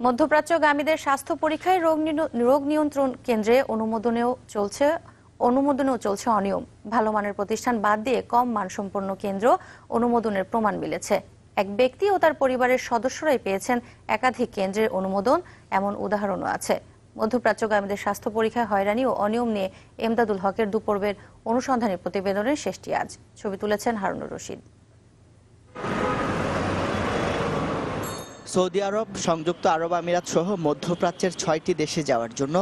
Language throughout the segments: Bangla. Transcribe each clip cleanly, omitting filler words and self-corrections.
মধ্যপ্রাচ্যগামীদের স্বাস্থ্য পরীক্ষায় রোগ নিয়ন্ত্রণ কেন্দ্রে অনুমোদনেও চলছে অনিয়ম। ভালো মানের প্রতিষ্ঠান বাদ দিয়ে কম মানসম্পন্ন কেন্দ্র অনুমোদনের প্রমাণ মিলেছে। এক ব্যক্তি ও তার পরিবারের সদস্যরাই পেয়েছেন একাধিক কেন্দ্রের অনুমোদন, এমন উদাহরণও আছে। মধ্যপ্রাচ্যগামীদের স্বাস্থ্য পরীক্ষায় হয়রানি ও অনিয়ম নিয়ে এমদাদুল হকের দুপর্বের অনুসন্ধানী প্রতিবেদনের শেষটি আজ। ছবি তুলেছেন হারুনুর রশিদ। সৌদি আরব, সংযুক্ত আরব আমিরাত সহ মধ্যপ্রাচ্যের ৬টি দেশে যাওয়ার জন্য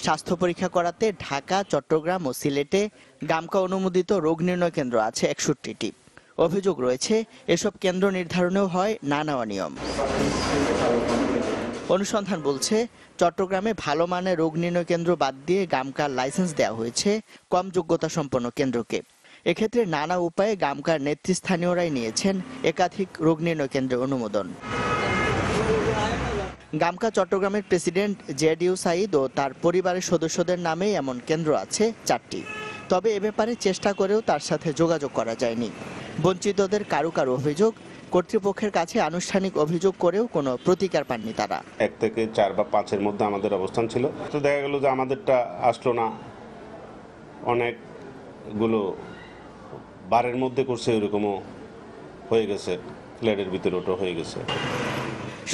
স্বাস্থ্য পরীক্ষা করাতে ঢাকা, চট্টগ্রাম ও সিলেটে গামকা অনুমোদিত রোগ নির্ণয় কেন্দ্র আছে ৬১টি। অভিযোগ রয়েছে এসব কেন্দ্র নির্ধারণেও হয় নানা অনিয়ম। অনুসন্ধান বলছে, চট্টগ্রামে ভালো মানের রোগ নির্ণয় কেন্দ্র বাদ দিয়ে গামকার লাইসেন্স দেওয়া হয়েছে কম যোগ্যতা সম্পন্ন কেন্দ্রকে। এক্ষেত্রে নানা উপায়ে গামকার নেতৃস্থানীয়রাই নিয়েছেন একাধিক রোগ নির্ণয় কেন্দ্রের অনুমোদন। গামকা চট্টগ্রামের প্রেসিডেন্ট জেডিউ সাইদ ও তার পরিবারের সদস্যদের নামে এমন কেন্দ্র আছে ৪টি। তবে এ ব্যাপারে চেষ্টা করেও তার সাথে যোগাযোগ করা যায়নি। বঞ্চিতদের কারো কারো অভিযোগ, কর্তৃপক্ষের কাছে আনুষ্ঠানিক অভিযোগ করেও কোনো প্রতিকার পাননি তারা। ১ থেকে ৪ বা ৫-এর মধ্যে আমাদের অবস্থান ছিল, তো দেখা গেল যে আমাদেরটা আসলো না। অনেকগুলো বারের মধ্যে করছে, এরকমও হয়ে গেছে, ফ্ল্যাটের ভিতরে ওটা হয়ে গেছে।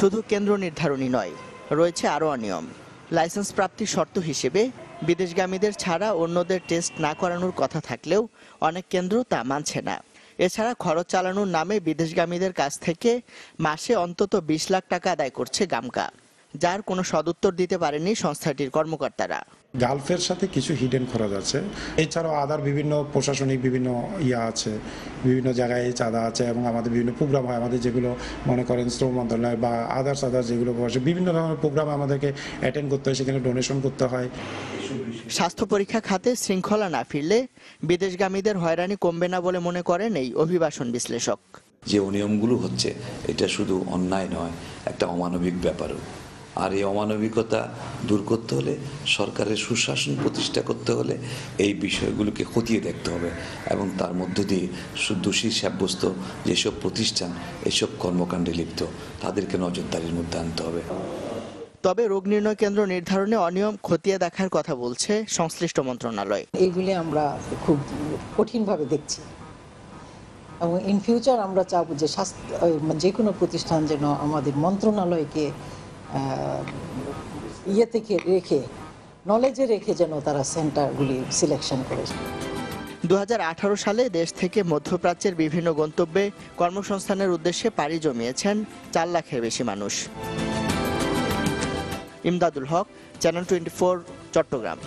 শুধু কেন্দ্র নির্ধারণী নয়, রয়েছে আরও অনিয়ম। লাইসেন্স প্রাপ্তির শর্ত হিসেবে বিদেশগামীদের ছাড়া অন্যদের টেস্ট না করানোর কথা থাকলেও অনেক কেন্দ্র তা মানছে না। এছাড়া খরচ চালানোর নামে বিদেশগামীদের কাছ থেকে মাসে অন্তত ২০ লাখ টাকা আদায় করছে গামকা, যার কোনো সদুত্তর দিতে পারেনি সংস্থাটির কর্মকর্তারা। গালফের সাথে কিছু হিডেন খরচ আছে, এছাড়াও আদার বিভিন্ন প্রশাসনিক বিভিন্ন আছে, বিভিন্ন জায়গায় চাঁদা আছে এবং আমাদের বিভিন্ন প্রোগ্রাম হয়, আমাদের যেগুলো মনে করেন শ্রম মন্ত্রণালয় বা আদার্স যেগুলো বসে, বিভিন্ন ধরনের প্রোগ্রাম আমাদেরকে অ্যাটেন্ড করতে হয়, সেখানে ডোনেশন করতে হয়। স্বাস্থ্য পরীক্ষা খাতে শৃঙ্খলা না ফিরলে বিদেশগামীদের হয়রানি কমবে না বলে মনে করেন এই অভিবাসন বিশ্লেষক। যে অনিয়মগুলো হচ্ছে, এটা শুধু অন্যায় নয়, একটা অমানবিক ব্যাপারও। আর এই অমানবিকতা দূর করতে হলে, সরকারের সুশাসন প্রতিষ্ঠা করতে হলে এই বিষয়গুলোকে খতিয়ে দেখতে হবে এবং তার মধ্য দিয়ে দোষী সাব্যস্ত যেসব প্রতিষ্ঠান এসব কর্মকাণ্ডে লিপ্ত তাদেরকে নজরদারির মধ্যে আনতে হবে। তবে রোগ নির্ণয় কেন্দ্র নির্ধারণে অনিয়ম খতিয়ে দেখার কথা বলছে সংশ্লিষ্ট মন্ত্রণালয়। এইগুলি আমরা খুব কঠিনভাবে দেখছি এবং ইন ফিউচার আমরা চাবো যে যে কোনো প্রতিষ্ঠান যেন আমাদের মন্ত্রণালয়কে থেকে রেখে, নলেজে রেখে যেন তারা সেন্টারগুলি সিলেকশন করে। ২০১৮ সালে দেশ থেকে মধ্যপ্রাচ্যের বিভিন্ন গন্তব্যে কর্মসংস্থানের উদ্দেশ্যে পাড়ি জমিয়েছেন ৪ লাখের বেশি মানুষ। ইমদাদুল হক, চ্যানেল 24, চট্টগ্রাম।